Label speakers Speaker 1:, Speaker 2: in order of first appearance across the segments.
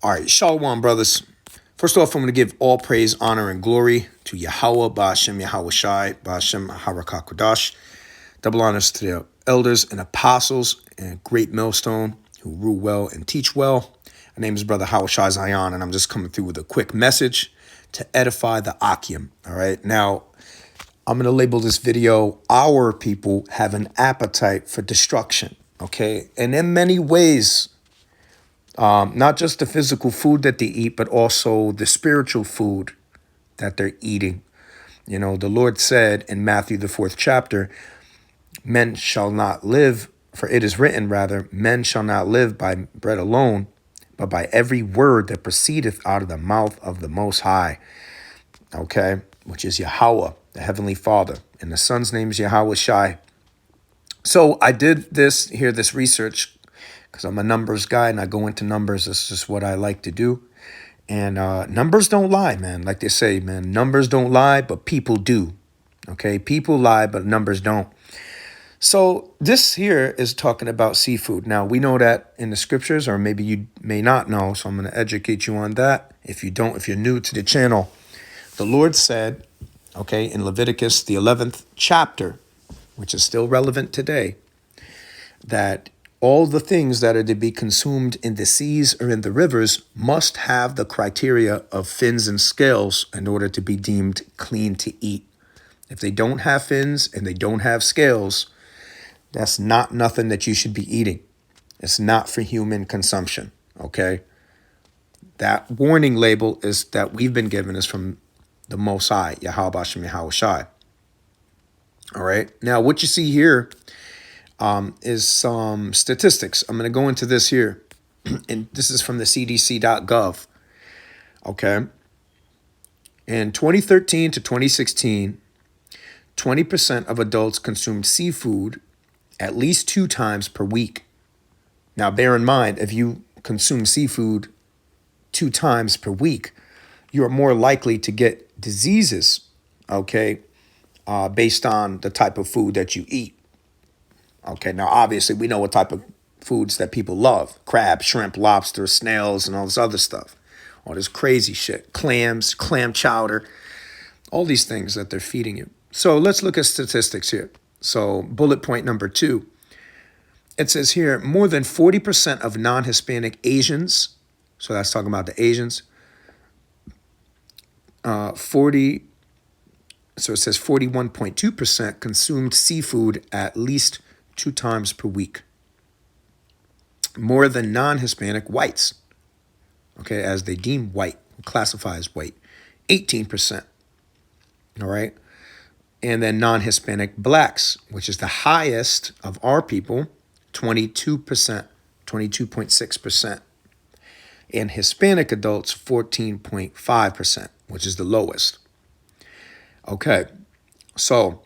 Speaker 1: All right, Shalom, brothers. First off, I'm going to give all praise, honor, and glory to Yahweh, Ba'ashem Yahweh Shai, Ba'ashem Harakakodash. Double honors to the elders and apostles and great millstone who rule well and teach well. My name is Brother Howard Shai Zion, and I'm just coming through with a quick message to edify the Akim. All right, now I'm going to label this video, Our People Have an Appetite for Destruction. Okay, and in many ways, not just the physical food that they eat, but also the spiritual food that they're eating. You know, the Lord said in Matthew, the 4th chapter, men shall not live, for it is written, rather, men shall not live by bread alone, but by every word that proceedeth out of the mouth of the Most High. Okay, which is Yahweh, the Heavenly Father. And the Son's name is Yahweh Shai. So I did this research, because I'm a numbers guy and I go into numbers. This is what I like to do. And numbers don't lie, man. Like they say, man, numbers don't lie, but people do. Okay, people lie, but numbers don't. So this here is talking about seafood. Now, we know that in the scriptures, or maybe you may not know, so I'm going to educate you on that. If you're new to the channel, the Lord said, okay, in Leviticus, the 11th chapter, which is still relevant today, that all the things that are to be consumed in the seas or in the rivers must have the criteria of fins and scales in order to be deemed clean to eat. If they don't have fins and they don't have scales, that's not nothing that you should be eating. It's not for human consumption, okay? That warning label is that we've been given is from the Most High, Yahweh Ba'ashem Yahweh Shai. All right, now what you see here is some statistics. I'm going to go into this here, and this is from the CDC.gov. Okay. In 2013 to 2016, 20% of adults consumed seafood at least 2 times per week. Now, bear in mind, if you consume seafood 2 times per week, you are more likely to get diseases, okay, based on the type of food that you eat. Okay, now obviously we know what type of foods that people love. Crab, shrimp, lobster, snails, and all this other stuff. All this crazy shit. Clams, clam chowder, all these things that they're feeding you. So let's look at statistics here. So bullet point number 2. It says here, more than 40% of non-Hispanic Asians, so that's talking about the Asians, so it says 41.2% consumed seafood at least 2 times per week. More than non-Hispanic whites, okay, as they deem white, classify as white, 18%, all right? And then non-Hispanic blacks, which is the highest of our people, 22%, 22.6%. And Hispanic adults, 14.5%, which is the lowest. Okay, so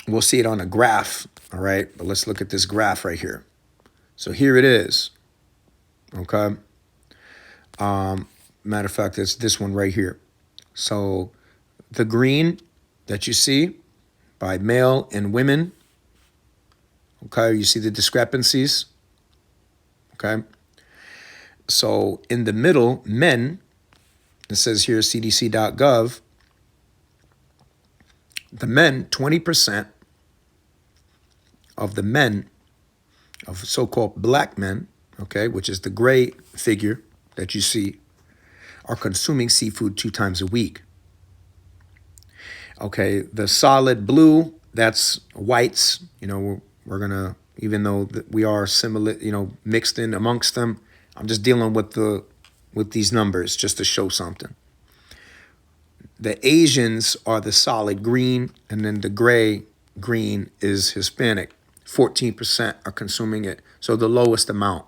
Speaker 1: we'll see it on a graph, all right? But let's look at this graph right here. So here it is, okay? Matter of fact, it's this one right here. So the green that you see by male and women, okay? You see the discrepancies, okay? So in the middle, men, it says here cdc.gov, the men, 20% of the men, of so-called black men, okay, which is the gray figure that you see, are consuming seafood 2 times a week. Okay, the solid blue, that's whites. You know, we're going to, even though we are similar, you know, mixed in amongst them, I'm just dealing with these numbers just to show something. The Asians are the solid green, and then the gray green is Hispanic. 14% are consuming it, so the lowest amount.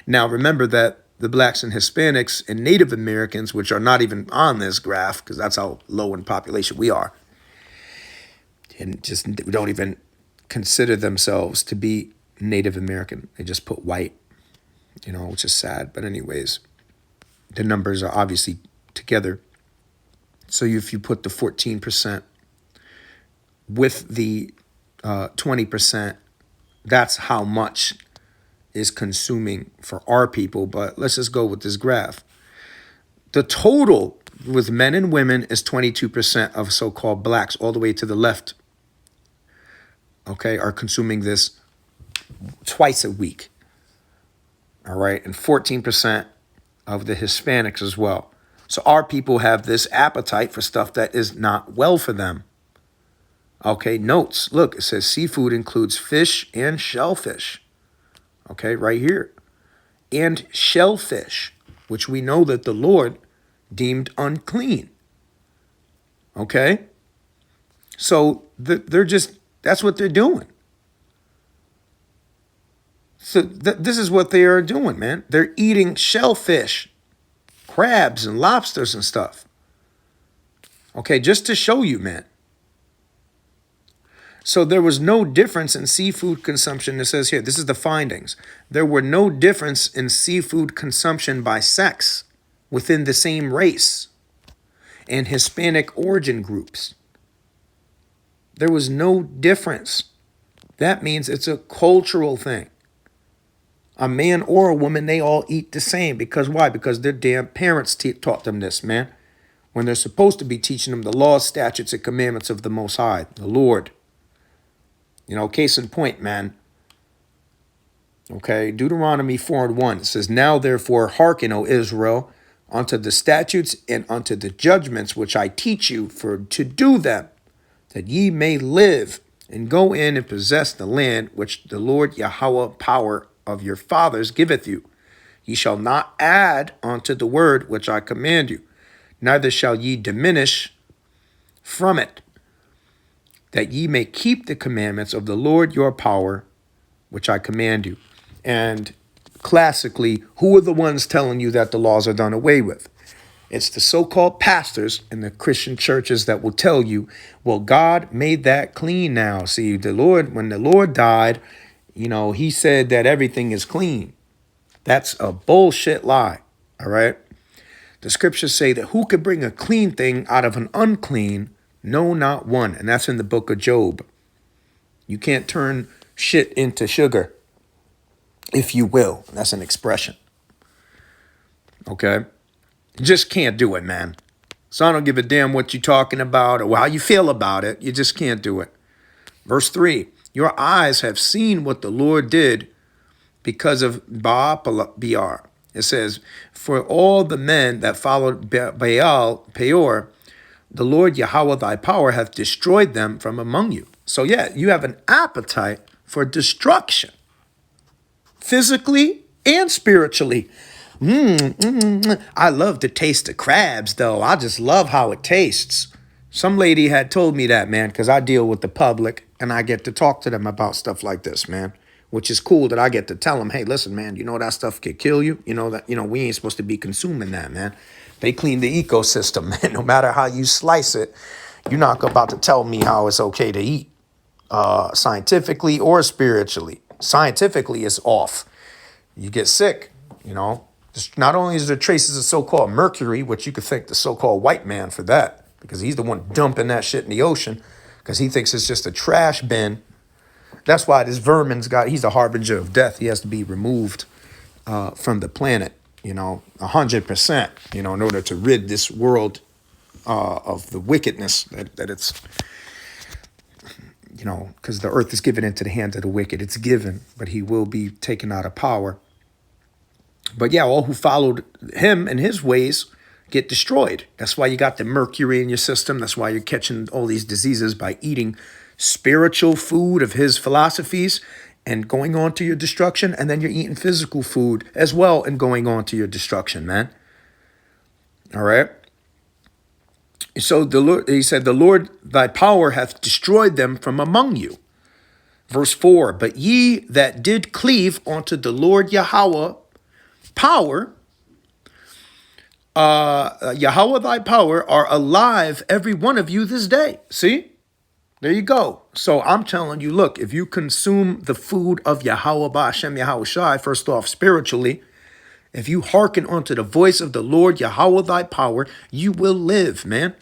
Speaker 1: Now, remember that the blacks and Hispanics and Native Americans, which are not even on this graph, because that's how low in population we are, and just we don't even consider themselves to be Native American. They just put white, you know, which is sad. But anyways, the numbers are obviously together. So if you put the 14% with the 20%, that's how much is consuming for our people. But let's just go with this graph. The total with men and women is 22% of so-called blacks, all the way to the left, okay, are consuming this twice a week. All right. And 14% of the Hispanics as well. So our people have this appetite for stuff that is not well for them. Okay, notes. Look, it says seafood includes fish and shellfish. Okay, right here. And shellfish, which we know that the Lord deemed unclean. Okay? So they're just, that's what they're doing. So this is what they are doing, man. They're eating shellfish, crabs and lobsters and stuff. Okay, just to show you, man. So there was no difference in seafood consumption. It says here, this is the findings. There were no difference in seafood consumption by sex within the same race and Hispanic origin groups. There was no difference. That means it's a cultural thing. A man or a woman, they all eat the same. Because why? Because their damn parents taught them this, man. When they're supposed to be teaching them the laws, statutes, and commandments of the Most High, the Lord. You know, case in point, man. Okay, Deuteronomy 4:1. It says, now therefore hearken, O Israel, unto the statutes and unto the judgments which I teach you for to do them, that ye may live and go in and possess the land which the Lord Yahweh power of your fathers giveth you. Ye shall not add unto the word which I command you, neither shall ye diminish from it, that ye may keep the commandments of the Lord your power, which I command you. And classically, who are the ones telling you that the laws are done away with? It's the so-called pastors in the Christian churches that will tell you, well, God made that clean now. See, the Lord, when the Lord died, you know, he said that everything is clean. That's a bullshit lie, all right? The scriptures say that who could bring a clean thing out of an unclean? No, not one. And that's in the book of Job. You can't turn shit into sugar, if you will. That's an expression. Okay? You just can't do it, man. So I don't give a damn what you're talking about or how you feel about it. You just can't do it. Verse 3, your eyes have seen what the Lord did because of Baal-Peor. It says, for all the men that followed Baal-Peor, the Lord Yahweh thy power hath destroyed them from among you. So yeah, you have an appetite for destruction, physically and spiritually. I love the taste of crabs, though. I just love how it tastes. Some lady had told me that, man, because I deal with the public and I get to talk to them about stuff like this, man, which is cool that I get to tell them, hey, listen, man, you know that stuff could kill you. You know that, we ain't supposed to be consuming that, man. They clean the ecosystem, man. No matter how you slice it, you're not about to tell me how it's okay to eat, scientifically or spiritually. Scientifically, it's off. You get sick, Not only is there traces of so-called mercury, which you could thank the so-called white man for that, because he's the one dumping that shit in the ocean, because he thinks it's just a trash bin. That's why this he's the harbinger of death. He has to be removed from the planet. 100%, in order to rid this world of the wickedness that it's, because the earth is given into the hands of the wicked. It's given, but he will be taken out of power. But yeah, all who followed him and his ways get destroyed. That's why you got the mercury in your system. That's why you're catching all these diseases by eating spiritual food of his philosophies and going on to your destruction, and then you're eating physical food as well and going on to your destruction, man. All right? So he said, the Lord thy power hath destroyed them from among you. Verse 4, but ye that did cleave unto the Lord Yahweh power, Yahweh thy power, are alive, every one of you this day. See? There you go. So I'm telling you, look, if you consume the food of Yahweh Ba'ashem Yahweh Shai, first off, spiritually, if you hearken unto the voice of the Lord Yahweh thy power, you will live, man.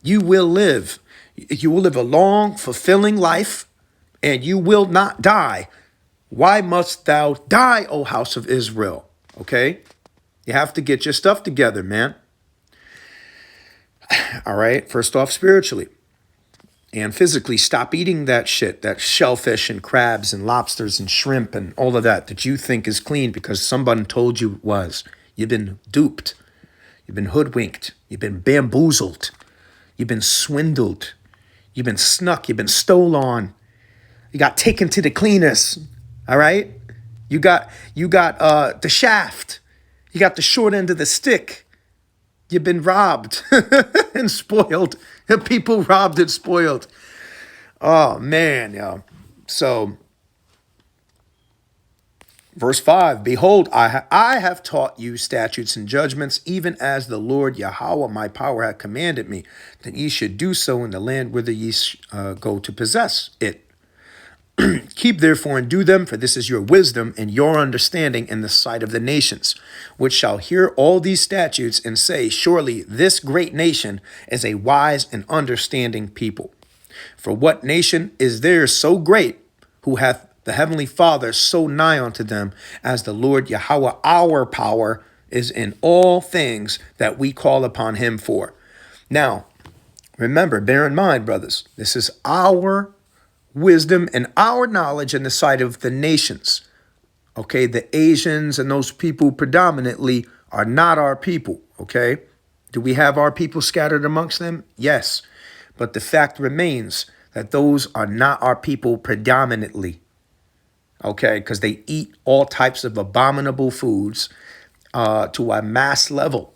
Speaker 1: You will live. You will live a long, fulfilling life, and you will not die Why must thou die, O house of Israel? Okay? You have to get your stuff together, man. All right? First off, spiritually and physically, stop eating that shit, that shellfish and crabs and lobsters and shrimp and all of that you think is clean because someone told you it was. You've been duped. You've been hoodwinked. You've been bamboozled. You've been swindled. You've been snuck. You've been stole on. You got taken to the cleaners. All right? You got the shaft. You got the short end of the stick. You've been robbed and spoiled. People robbed and spoiled. Oh, man, yo. So, verse 5, behold, I have taught you statutes and judgments, even as the Lord Yahweh, my power, hath commanded me, that ye should do so in the land whither ye go to possess it. Keep therefore and do them, for this is your wisdom and your understanding in the sight of the nations, which shall hear all these statutes and say, surely this great nation is a wise and understanding people. For what nation is there so great, who hath the heavenly Father so nigh unto them, as the Lord Yahweh, our power is in all things that we call upon him for. Now, remember, bear in mind, brothers, this is our wisdom and our knowledge in the sight of the nations. Okay, the Asians and those people predominantly are not our people. Okay, do we have our people scattered amongst them? Yes, but the fact remains that those are not our people predominantly. Okay, because they eat all types of abominable foods to a mass level.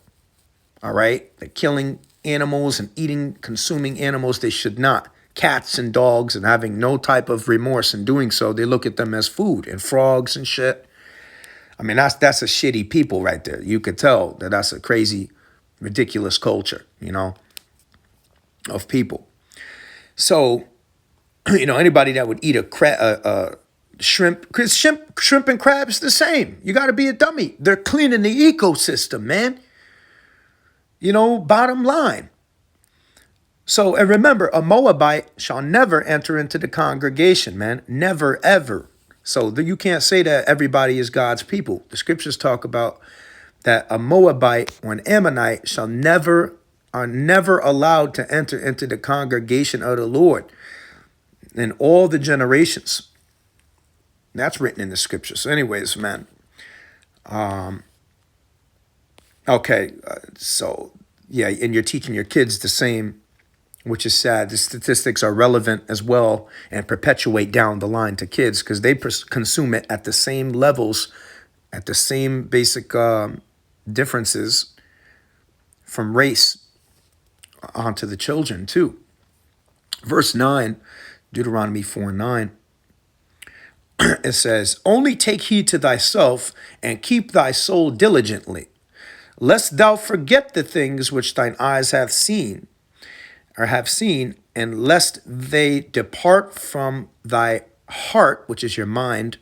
Speaker 1: All right, they're killing animals and consuming animals they should not. Cats and dogs, and having no type of remorse in doing so. They look at them as food, and frogs and shit. I mean, that's a shitty people right there. You could tell that that's a crazy, ridiculous culture, of people. So, anybody that would eat a shrimp, because shrimp and crabs the same. You got to be a dummy. They're cleaning the ecosystem, man. Bottom line. So, and remember, a Moabite shall never enter into the congregation, man. Never, ever. So you can't say that everybody is God's people. The scriptures talk about that a Moabite or an Ammonite are never allowed to enter into the congregation of the Lord in all the generations. That's written in the scriptures. So anyways, man. Okay, so yeah, and you're teaching your kids the same, which is sad. The statistics are relevant as well and perpetuate down the line to kids because they consume it at the same levels, at the same basic differences from race onto the children too. Verse 9, Deuteronomy 4:9, it says, only take heed to thyself and keep thy soul diligently, lest thou forget the things which thine eyes have seen, and lest they depart from thy heart, which is your mind,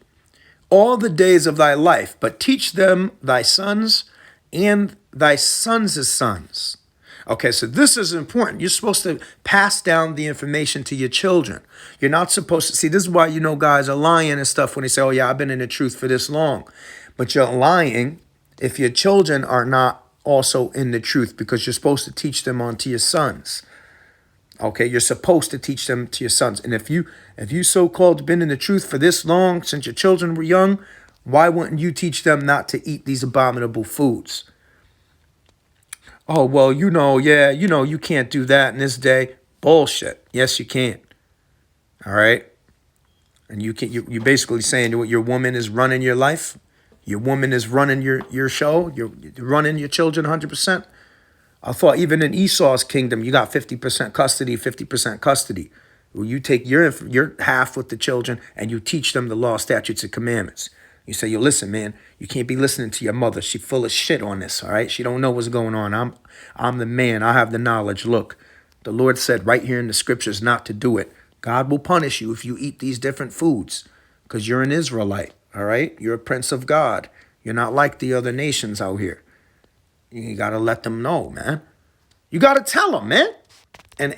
Speaker 1: all the days of thy life, but teach them thy sons and thy sons' sons. Okay, so this is important. You're supposed to pass down the information to your children. You're not supposed to, see, this is why guys are lying and stuff when they say, oh yeah, I've been in the truth for this long. But you're lying if your children are not also in the truth, because you're supposed to teach them on to your sons. Okay, you're supposed to teach them to your sons. And if you so-called been in the truth for this long, since your children were young, why wouldn't you teach them not to eat these abominable foods? Oh, well, you can't do that in this day. Bullshit. Yes, you can. All right. And you're basically saying that your woman is running your life. Your woman is running your show. You're running your children 100%. I thought even in Esau's kingdom, you got 50% custody, 50% custody. Well, you take your half with the children and you teach them the law, statutes, and commandments. You say, yo, listen, man, you can't be listening to your mother. She full of shit on this, all right? She don't know what's going on. I'm the man. I have the knowledge. Look, the Lord said right here in the scriptures not to do it. God will punish you if you eat these different foods because you're an Israelite, all right? You're a prince of God. You're not like the other nations out here. You got to let them know, man. You got to tell them, man. And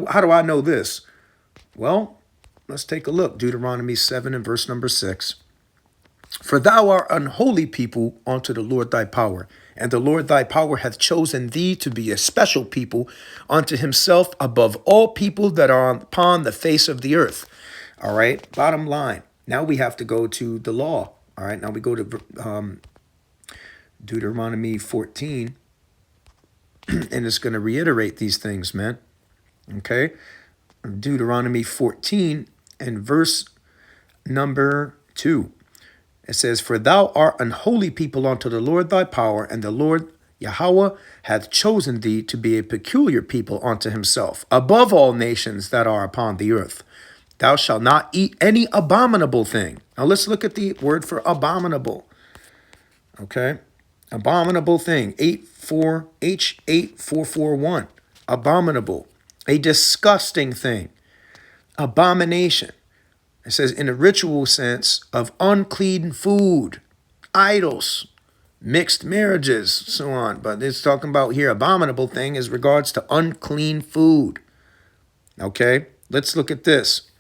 Speaker 1: how do I know this? Well, let's take a look. Deuteronomy 7 and verse number 6. For thou art unholy people unto the Lord thy power. And the Lord thy power hath chosen thee to be a special people unto himself above all people that are upon the face of the earth. All right. Bottom line. Now we have to go to the law. All right. Now we go to Deuteronomy 14. And it's going to reiterate these things, man. Okay. Deuteronomy 14 and verse number 2. It says, for thou art an holy people unto the Lord thy power, and the Lord Yahweh hath chosen thee to be a peculiar people unto himself, above all nations that are upon the earth. Thou shalt not eat any abominable thing. Now let's look at the word for abominable. Okay. Abominable thing. H8441. Abominable. A disgusting thing. Abomination. It says in a ritual sense of unclean food, idols, mixed marriages, so on. But it's talking about here, abominable thing as regards to unclean food. Okay, let's look at this.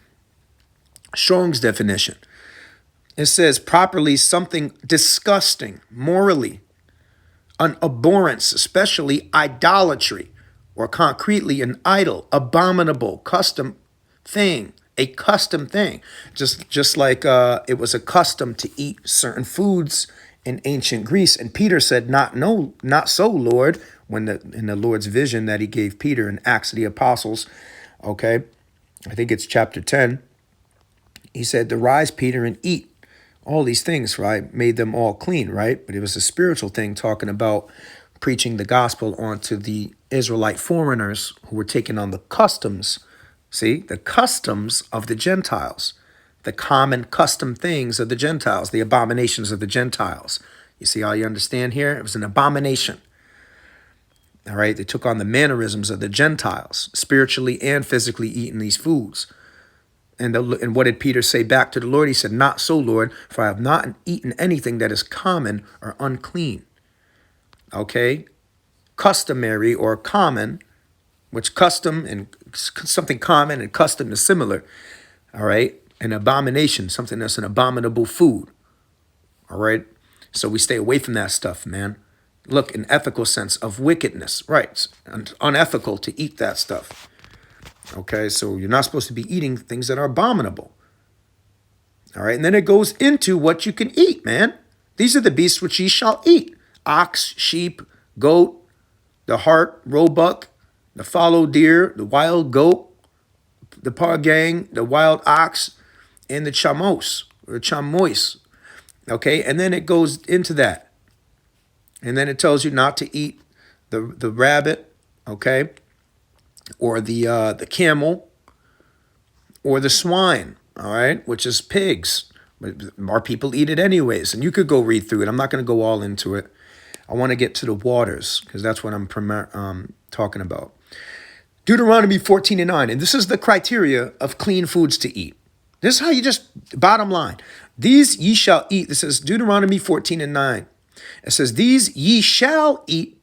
Speaker 1: Strong's definition. It says properly something disgusting, morally, an abhorrence, especially idolatry, or concretely an idol, abominable, custom thing. A custom thing, just like it was a custom to eat certain foods in ancient Greece. And Peter said, not so, Lord, when in the Lord's vision that he gave Peter in Acts of the Apostles, okay, I think it's chapter 10, he said, arise, Peter, and eat all these things, right? Made them all clean, right? But it was a spiritual thing talking about preaching the gospel onto the Israelite foreigners who were taking on the customs. See, the customs of the Gentiles, the common custom things of the Gentiles, the abominations of the Gentiles. You see how you understand here? It was an abomination. All right, they took on the mannerisms of the Gentiles, spiritually and physically eating these foods. And what did Peter say back to the Lord? He said, not so, Lord, for I have not eaten anything that is common or unclean. Okay, customary or common, which custom and something common and custom is similar. All right. An abomination, something that's an abominable food. All right. So we stay away from that stuff, man. Look, an ethical sense of wickedness. Right. It's unethical to eat that stuff. Okay. So you're not supposed to be eating things that are abominable. All right. And then it goes into what you can eat, man. These are the beasts which ye shall eat. Ox, sheep, goat, the hart, roebuck, the fallow deer, the wild goat, the pargang, the wild ox, and the chamos, or chamois. Okay, and then it goes into that. And then it tells you not to eat the rabbit, okay, or the camel, or the swine, all right, which is pigs. Our people eat it anyways. And you could go read through it. I'm not going to go all into it. I want to get to the waters because that's what I'm talking about. Deuteronomy 14:9, and this is the criteria of clean foods to eat. This is how you just, bottom line. These ye shall eat. This is Deuteronomy 14:9. It says, these ye shall eat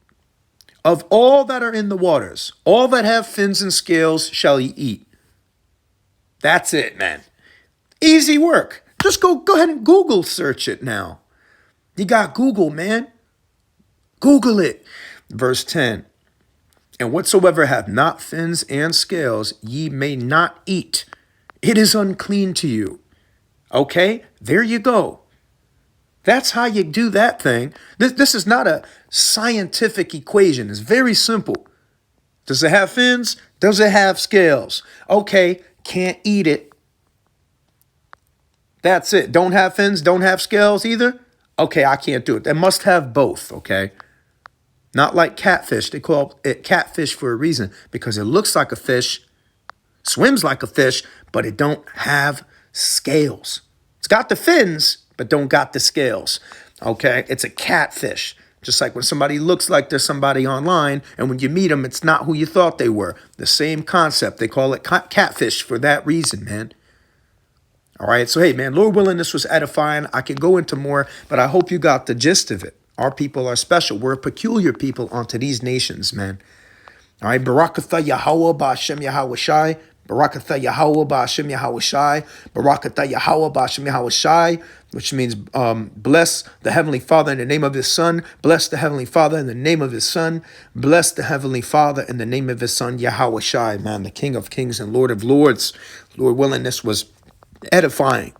Speaker 1: of all that are in the waters. All that have fins and scales shall ye eat. That's it, man. Easy work. Just go ahead and Google search it now. You got Google, man. Google it. Verse 10. And whatsoever hath not fins and scales, ye may not eat. It is unclean to you. Okay, there you go. That's how you do that thing. This is not a scientific equation. It's very simple. Does it have fins? Does it have scales? Okay, can't eat it. That's it. Don't have fins, don't have scales either? Okay, I can't do it. They must have both, okay? Not like catfish. They call it catfish for a reason because it looks like a fish, swims like a fish, but it don't have scales. It's got the fins, but don't got the scales. Okay, it's a catfish. Just like when somebody looks like they're somebody online, and when you meet them, it's not who you thought they were. The same concept. They call it catfish for that reason, man. All right, so hey, man, Lord willing, this was edifying. I could go into more, but I hope you got the gist of it. Our people are special. We're a peculiar people unto these nations, man. All right, Barakatha Yahweh Ba'Shem Yahweh Shai. Barakatha Yahweh Ba'ashem Yahweh Shai. Barakatha Yahweh Ba'ashem Yahweh Shai, which means bless the Heavenly Father in the name of His Son. Bless the Heavenly Father in the name of His Son. Bless the Heavenly Father in the name of His Son, Yahweh Shai, man, the King of Kings and Lord of Lords. Lord willing, this was edifying.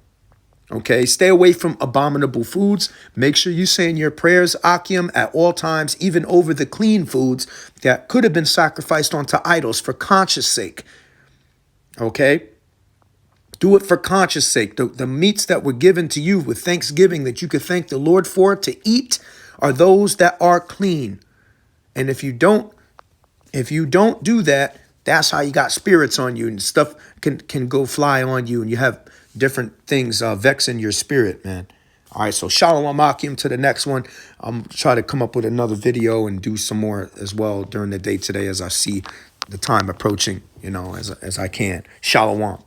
Speaker 1: Okay, stay away from abominable foods. Make sure you saying your prayers, Akim, at all times, even over the clean foods that could have been sacrificed onto idols for conscience sake. Okay? Do it for conscience sake. The meats that were given to you with thanksgiving that you could thank the Lord for to eat are those that are clean. And if you don't do that, that's how you got spirits on you and stuff can go fly on you and you have different things vexing your spirit, man. All right, so Shalom Akim to the next one. I'm try to come up with another video and do some more as well during the day today as I see the time approaching, as I can. Shalom.